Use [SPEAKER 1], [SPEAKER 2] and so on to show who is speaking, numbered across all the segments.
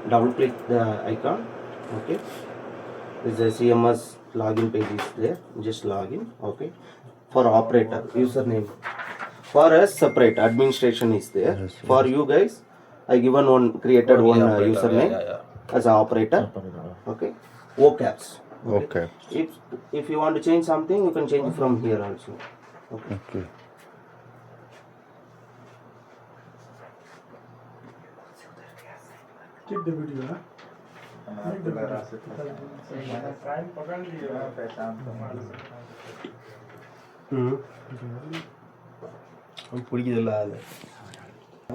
[SPEAKER 1] double click the icon. Okay, this is a CMS login page is there. Just login. Okay, for operator username. For us separate administration is there.
[SPEAKER 2] Yes,
[SPEAKER 1] For you guys, I given one created
[SPEAKER 3] Only
[SPEAKER 1] one
[SPEAKER 3] operator,
[SPEAKER 1] username as a operator. Okay, OCAPS.
[SPEAKER 2] Okay.
[SPEAKER 1] If you want to change something, you can change from here also. Okay.
[SPEAKER 2] Okay.
[SPEAKER 4] Keep the video, huh?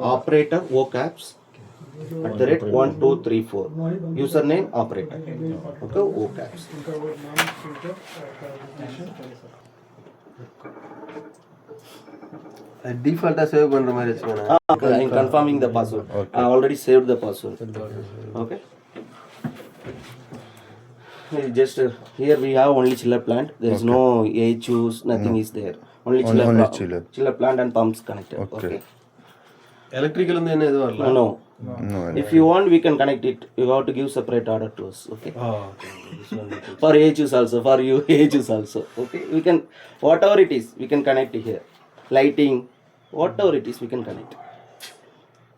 [SPEAKER 1] Operator OCAPS at the rate 1 2 3 4. Username operator. Okay, OCAPS.
[SPEAKER 3] டிஃபால்ட்டா save பண்ற மாதிரி வச்சுக்கோங்க.
[SPEAKER 1] I'm confirming the password.
[SPEAKER 2] Okay.
[SPEAKER 1] I already saved the password. Okay. Just here we have only chiller plant. There is no AHUs, nothing is there. Only chiller,
[SPEAKER 2] Only chiller.
[SPEAKER 1] chiller plant and pumps connected.
[SPEAKER 2] Okay.
[SPEAKER 3] Electrical வந்து என்ன எதுவும் வரல.
[SPEAKER 1] No.
[SPEAKER 2] No.
[SPEAKER 1] If you want, we can connect it. You have to give separate order to us. Okay. For AHUs also, for you AHUs also. Okay. We can, whatever it is, we can connect here. Lighting, whatever it is, we can connect.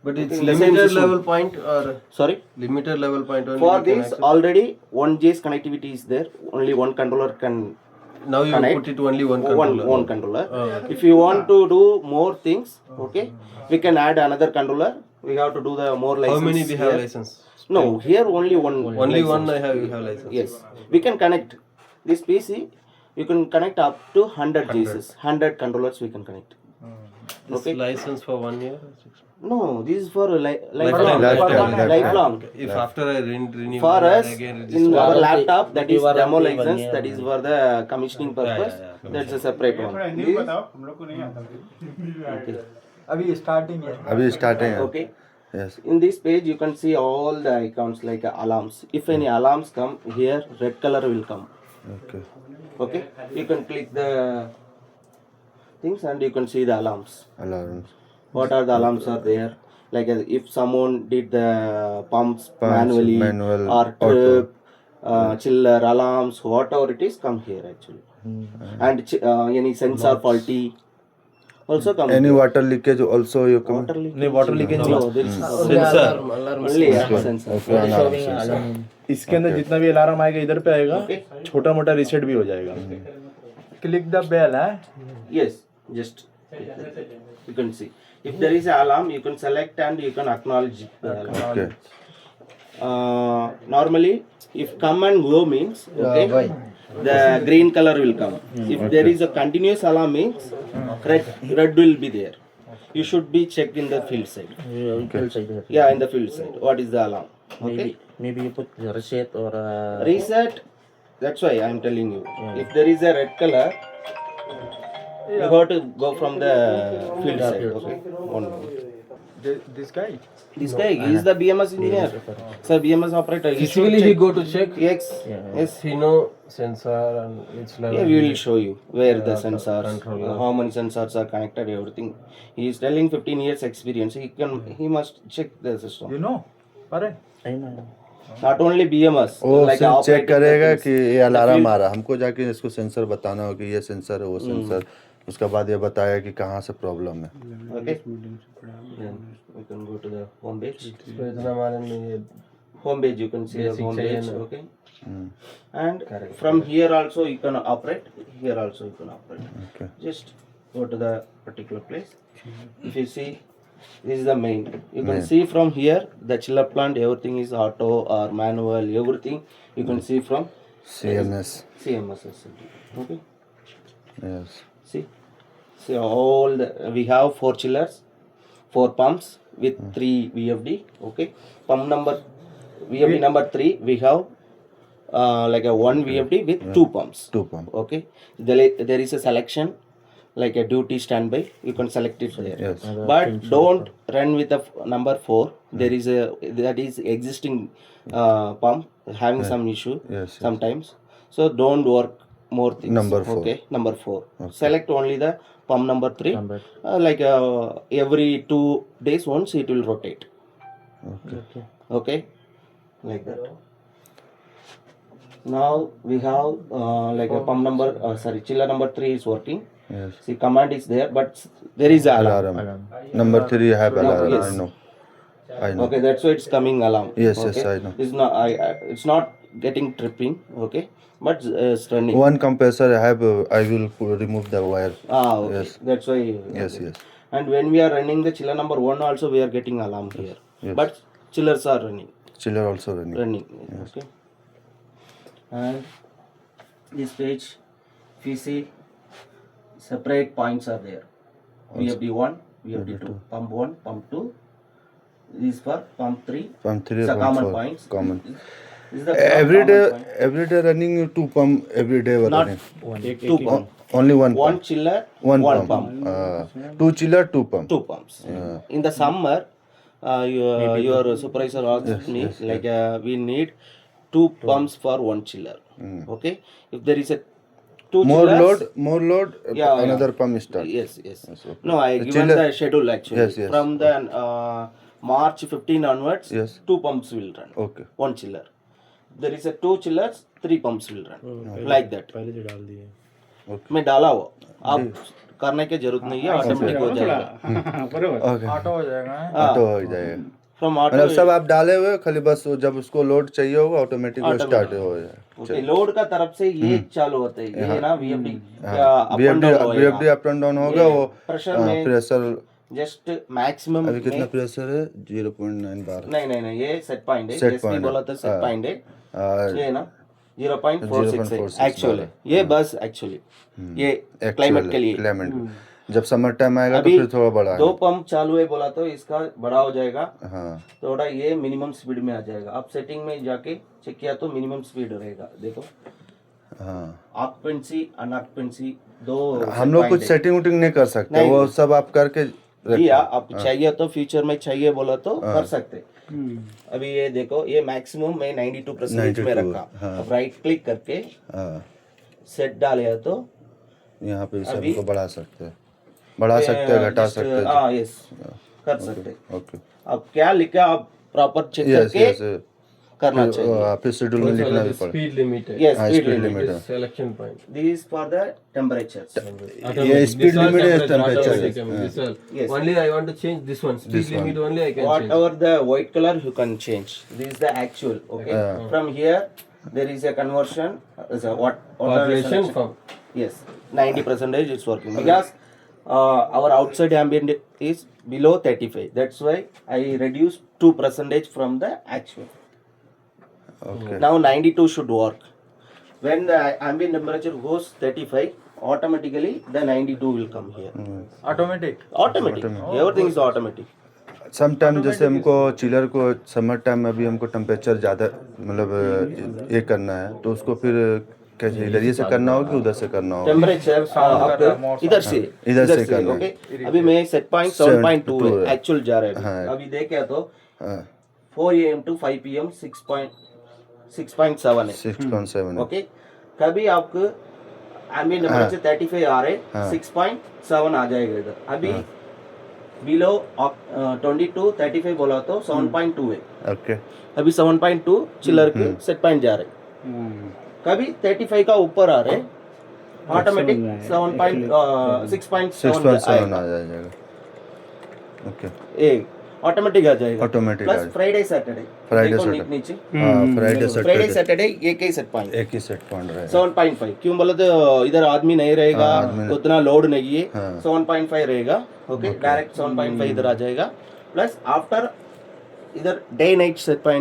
[SPEAKER 3] But it's
[SPEAKER 1] Okay, same
[SPEAKER 3] limited
[SPEAKER 1] system.
[SPEAKER 3] level point or
[SPEAKER 1] Sorry.
[SPEAKER 3] limited level point only.
[SPEAKER 1] For
[SPEAKER 3] we can
[SPEAKER 1] this,
[SPEAKER 3] access?
[SPEAKER 1] already 1G's connectivity is there. Only one controller can
[SPEAKER 3] Now you
[SPEAKER 1] connect.
[SPEAKER 3] put it only one controller.
[SPEAKER 1] One controller. If you want to do more things, okay, we can add another controller. We have to do the more license.
[SPEAKER 3] How many we have
[SPEAKER 1] here.
[SPEAKER 3] license?
[SPEAKER 1] No, here only one.
[SPEAKER 3] Only
[SPEAKER 1] license.
[SPEAKER 3] one I have. You have license.
[SPEAKER 1] Yes, we can connect this PC. You can connect up to 100 Gs. 100 controllers we can connect.
[SPEAKER 3] This
[SPEAKER 1] Okay.
[SPEAKER 3] license for 1 year.
[SPEAKER 1] No, this is for
[SPEAKER 3] Lifetime.
[SPEAKER 1] lifelong.
[SPEAKER 3] If after I renew
[SPEAKER 1] For
[SPEAKER 3] I
[SPEAKER 1] us,
[SPEAKER 3] again
[SPEAKER 1] in
[SPEAKER 3] register.
[SPEAKER 1] our laptop, that is
[SPEAKER 5] warranty
[SPEAKER 1] demo
[SPEAKER 5] 1
[SPEAKER 1] license.
[SPEAKER 5] year.
[SPEAKER 1] That is for the commissioning purpose. That's a separate one.
[SPEAKER 4] Hindi बताओ, हम लोग को नहीं आता
[SPEAKER 1] Okay.
[SPEAKER 4] अभी starting है
[SPEAKER 2] अभी starting है.
[SPEAKER 1] Okay.
[SPEAKER 2] Yes.
[SPEAKER 1] In this page, you can see all the icons like alarms. If any alarms come here, red color will come.
[SPEAKER 2] Okay.
[SPEAKER 1] Okay. You can click the things and you can see the alarms.
[SPEAKER 2] Alarms.
[SPEAKER 1] What are the alarms are there? Like if someone did the pumps
[SPEAKER 2] Pumps,
[SPEAKER 1] manually
[SPEAKER 2] manual,
[SPEAKER 1] or
[SPEAKER 2] auto.
[SPEAKER 1] trip, chiller alarms, whatever it is, come here actually. And any sensor faulty also come.
[SPEAKER 2] Any
[SPEAKER 1] here.
[SPEAKER 2] water leakage also you come.
[SPEAKER 1] Water leakage?
[SPEAKER 5] नहीं, water leakage
[SPEAKER 1] No,
[SPEAKER 5] नहीं।
[SPEAKER 1] there is
[SPEAKER 3] Sensor.
[SPEAKER 1] only sensor.
[SPEAKER 2] Okay, alarm sensor.
[SPEAKER 5] इसके अंदर जितना भी alarm आएगा इधर पे आएगा,
[SPEAKER 1] Okay.
[SPEAKER 5] छोटा मोटा रीसेट भी हो जाएगा.
[SPEAKER 4] क्लिक द बेल है
[SPEAKER 1] Yes, just you can see. If there is an alarm, you can select and you can acknowledge the alarm.
[SPEAKER 2] Okay.
[SPEAKER 1] Normally, if come and go means, okay, the green color will come. If there is a continuous alarm means, red will be there. You should be checked in the field side. Yeah, in the field side. What is the alarm? Okay.
[SPEAKER 5] Maybe you put the reset or
[SPEAKER 1] Reset. That's why I am telling you. If there is a red color, you have to go from the field side. Okay. One minute.
[SPEAKER 4] This guy
[SPEAKER 1] This guy is the BMS engineer. Sir, BMS operator. He should
[SPEAKER 3] Physically he
[SPEAKER 1] check.
[SPEAKER 3] go to check.
[SPEAKER 1] Yes. Yes.
[SPEAKER 3] He know sensor and which level.
[SPEAKER 1] Yeah, we will show you where the sensors,
[SPEAKER 3] controller.
[SPEAKER 1] how many sensors are connected, everything. He is telling 15 years experience. He must check the system.
[SPEAKER 4] You know अरे
[SPEAKER 5] I know.
[SPEAKER 1] Not only BMS.
[SPEAKER 2] वो
[SPEAKER 1] like
[SPEAKER 2] सिर्फ check
[SPEAKER 1] operating
[SPEAKER 2] करेगा
[SPEAKER 1] that
[SPEAKER 2] कि
[SPEAKER 1] is-
[SPEAKER 2] ये alarm आ रहा है. हमको जाके इसको सेंसर बताना हो कि ये सेंसर है वो सेंसर. उसके बाद ये बताया कि कहाँ से प्रॉब्लम है.
[SPEAKER 1] Okay. Then we can go to the home page.
[SPEAKER 3] So इतना मालूम नहीं है.
[SPEAKER 1] Home page, you can see the
[SPEAKER 3] Basic
[SPEAKER 1] home
[SPEAKER 3] चाहिए
[SPEAKER 1] page.
[SPEAKER 3] ना.
[SPEAKER 1] Okay. And from here also you can operate. Here also you can operate.
[SPEAKER 2] Okay.
[SPEAKER 1] Just go to the particular place. If you see, this is the main. You can see from here the chiller plant. Everything is auto or manual. Everything you can see from
[SPEAKER 2] CMS.
[SPEAKER 1] CMS. Okay.
[SPEAKER 2] Yes.
[SPEAKER 1] See all the, we have 4 chillers, 4 pumps with 3 VFD. Okay. Pump number VFD number 3 we have like a 1 VFD with 2 pumps.
[SPEAKER 2] 2 pump.
[SPEAKER 1] Okay. There is a selection like a duty standby. You can select it there.
[SPEAKER 2] Yes.
[SPEAKER 1] But don't run with the number 4. There is a that is existing pump having some issue
[SPEAKER 2] Yes.
[SPEAKER 1] sometimes. So don't work more things.
[SPEAKER 2] Number 4.
[SPEAKER 1] Okay. Number 4. Select only the pump number 3. Like every 2 days once it will rotate.
[SPEAKER 2] Okay.
[SPEAKER 1] Okay. like that. Now we have like a pump number, chiller number 3 is working.
[SPEAKER 2] Yes.
[SPEAKER 1] See, command is there, but there is alarm.
[SPEAKER 2] Alarm. Number 3 have alarm.
[SPEAKER 1] yes.
[SPEAKER 2] I know. I know.
[SPEAKER 1] Okay, that's why it's coming alarm.
[SPEAKER 2] Yes,
[SPEAKER 1] okay?
[SPEAKER 2] yes, I know.
[SPEAKER 1] It's not, it's not getting tripping. Okay, but it's running.
[SPEAKER 2] One compressor I have. I will remove the wire.
[SPEAKER 1] Okay.
[SPEAKER 2] Yes.
[SPEAKER 1] That's why.
[SPEAKER 2] Yes,
[SPEAKER 1] okay.
[SPEAKER 2] yes.
[SPEAKER 1] And when we are running the chiller number 1 also, we are getting alarm here.
[SPEAKER 2] Yes.
[SPEAKER 1] But chillers are running.
[SPEAKER 2] Chiller also running.
[SPEAKER 1] Okay. And this page, if you see, separate points are there. VFD1, VFD2, pump 1, pump 2. This is for pump 3.
[SPEAKER 2] Pump 3,
[SPEAKER 1] It's a
[SPEAKER 2] pump
[SPEAKER 1] common
[SPEAKER 2] 4.
[SPEAKER 1] points.
[SPEAKER 2] Common.
[SPEAKER 1] This is the
[SPEAKER 2] Every
[SPEAKER 1] common
[SPEAKER 2] day,
[SPEAKER 1] point.
[SPEAKER 2] every day running 2 pump. Every day
[SPEAKER 1] Not
[SPEAKER 2] running.
[SPEAKER 1] 2 pump.
[SPEAKER 2] Only one
[SPEAKER 1] One
[SPEAKER 2] pump.
[SPEAKER 1] chiller,
[SPEAKER 2] One
[SPEAKER 1] one
[SPEAKER 2] pump.
[SPEAKER 1] pump.
[SPEAKER 2] 2 chiller, 2 pump.
[SPEAKER 1] 2 pumps. In the summer, your supervisor asked me like we need 2 pumps for 1 chiller. Okay, if there is a 2
[SPEAKER 2] More
[SPEAKER 1] chillers,
[SPEAKER 2] load.
[SPEAKER 1] Yeah,
[SPEAKER 2] Another pump start.
[SPEAKER 1] Yes.
[SPEAKER 2] okay.
[SPEAKER 1] No, I given
[SPEAKER 2] chiller-
[SPEAKER 1] the schedule actually.
[SPEAKER 2] Yes, yes.
[SPEAKER 1] From the March 15 onwards,
[SPEAKER 2] Yes.
[SPEAKER 1] 2 pumps will run.
[SPEAKER 2] Okay.
[SPEAKER 1] 1 chiller. There is a 2 chillers, 3 pumps will run. Like that.
[SPEAKER 5] पहले से डाल दिए
[SPEAKER 1] मैं डाला हुआ, आप करने की जरूरत नहीं है, ऑटोमेटिक हो जाएगा.
[SPEAKER 2] Okay.
[SPEAKER 4] ऑटो हो जाएगा हैं?
[SPEAKER 2] ऑटो हो जाएगा.
[SPEAKER 1] फ्रॉम
[SPEAKER 2] मतलब
[SPEAKER 1] ऑटो
[SPEAKER 2] सब आप डाले हुए खाली बस वो जब उसको लोड चाहिए होगा ऑटोमेटिक वो स्टार्ट हो जाएगा.
[SPEAKER 1] ओके, लोड का तरफ से ये चालू होता है, ये ना VFD
[SPEAKER 2] VFD up and down होगा वो
[SPEAKER 1] प्रेशर में
[SPEAKER 2] प्रेशर
[SPEAKER 1] जस्ट मैक्सिमम
[SPEAKER 2] अभी कितना प्रेशर है 0.9 बार.
[SPEAKER 1] नहीं ये सेट पॉइंट है,
[SPEAKER 2] Set
[SPEAKER 1] जैसे
[SPEAKER 2] point
[SPEAKER 1] बोला था सेट पॉइंट है, ये ना 0.46 है
[SPEAKER 2] 0.46
[SPEAKER 1] एक्चुअली. ये बस एक्चुअली ये क्लाइमेट के लिए.
[SPEAKER 2] क्लाइमेट जब समर टाइम आएगा तो
[SPEAKER 1] अभी
[SPEAKER 2] फिर थोड़ा बड़ा
[SPEAKER 1] 2 पंप चालू है बोला तो इसका बड़ा हो जाएगा,
[SPEAKER 2] हाँ.
[SPEAKER 1] थोड़ा ये मिनिमम स्पीड में आ जाएगा. आप सेटिंग में जाके चेक किया तो मिनिमम स्पीड रहेगा. देखो
[SPEAKER 2] हाँ.
[SPEAKER 1] ऑक्यूपेंसी अनऑक्यूपेंसी दो
[SPEAKER 2] हम लोग कुछ सेटिंग वुटिंग नहीं कर सकते.
[SPEAKER 1] नहीं.
[SPEAKER 2] वो सब आप करके
[SPEAKER 1] दिया, आपको चाहिए तो फ्यूचर में चाहिए बोला तो कर सकते. अभी ये देखो, ये मैक्सिमम में 92% में रखा. अब राइट क्लिक करके
[SPEAKER 2] हाँ.
[SPEAKER 1] सेट डाले तो
[SPEAKER 2] यहाँ पे सब
[SPEAKER 1] अभी-
[SPEAKER 2] को बढ़ा सकते हैं, घटा सकते हैं.
[SPEAKER 1] हाँ यस कर सकते.
[SPEAKER 2] ओके.
[SPEAKER 1] अब क्या लिखा आप प्रॉपर चेक
[SPEAKER 2] यस
[SPEAKER 1] करके
[SPEAKER 2] यस.
[SPEAKER 1] करना चाहिए.
[SPEAKER 2] फिर शेड्यूल में लिखना भी पड़ेगा.
[SPEAKER 3] Speed limit.
[SPEAKER 1] यस
[SPEAKER 2] हाँ,
[SPEAKER 1] स्पीड
[SPEAKER 2] speed
[SPEAKER 1] लिमिट.
[SPEAKER 2] limit है.
[SPEAKER 3] Selection point.
[SPEAKER 1] This for the temperatures.
[SPEAKER 2] ये speed limit है, temperature है.
[SPEAKER 3] This one.
[SPEAKER 1] Yes.
[SPEAKER 3] Only I want to change this one. Speed limit only I can change.
[SPEAKER 1] Whatever the white color you can change. This is the actual. Okay. From here there is a conversion. Is a what
[SPEAKER 3] Population
[SPEAKER 1] selection.
[SPEAKER 3] from.
[SPEAKER 1] Yes, 90% is working because our outside ambient is below 35. That's why I reduced 2% from the actual.
[SPEAKER 2] Okay.
[SPEAKER 1] Now 92 should work. When the ambient temperature goes 35, automatically the 92 will come here.
[SPEAKER 4] Automatic.
[SPEAKER 1] Automatic. Everything is automatic.
[SPEAKER 2] Some time जैसे हमको chiller को summer time में भी हमको temperature ज़्यादा मतलब ये करना है तो उसको फिर कैसे इधर ये से करना होगा कि उधर से करना होगा.
[SPEAKER 1] टेम्परेचर इधर से
[SPEAKER 2] करना है.
[SPEAKER 1] ओके. अभी मैं सेट पॉइंट 7.2 है
[SPEAKER 2] है.
[SPEAKER 1] एक्चुअल जा रहा है.
[SPEAKER 2] हाँ.
[SPEAKER 1] अभी देखे तो
[SPEAKER 2] हाँ.
[SPEAKER 1] 4 AM to 5 PM 6.7 है.
[SPEAKER 2] 6.7 है.
[SPEAKER 1] ओके. कभी आपको एम्बिएंट टेम्परेचर 35 आ रहे 6.7 आ जाएगा इधर. अभी बिलो 22 35 बोला तो 7.2 है.
[SPEAKER 2] ओके.
[SPEAKER 1] अभी 7.2 चिलर के सेट पॉइंट जा रहे. कभी 35 का ऊपर आ रहे ऑटोमेटिक 6.7
[SPEAKER 2] 6.7 आ जाएगा. ओके.
[SPEAKER 1] ऑटोमेटिक आ जाएगा.
[SPEAKER 2] ऑटोमेटिक
[SPEAKER 1] प्लस फ्राइडे सैटरडे नीचे
[SPEAKER 2] फ्राइडे
[SPEAKER 1] फ्राइडे सैटरडे एक ही सेट पॉइंट
[SPEAKER 2] एक ही सेट पॉइंट रहेगा.
[SPEAKER 1] 7.5. क्यों बोले तो इधर आदमी नहीं रहेगा, उतना लोड नहीं है.
[SPEAKER 2] हाँ.
[SPEAKER 1] 7.5 रहेगा. ओके. डायरेक्ट 7.5 इधर आ जाएगा. प्लस आफ्टर इधर डे नाइट सेट पॉइंट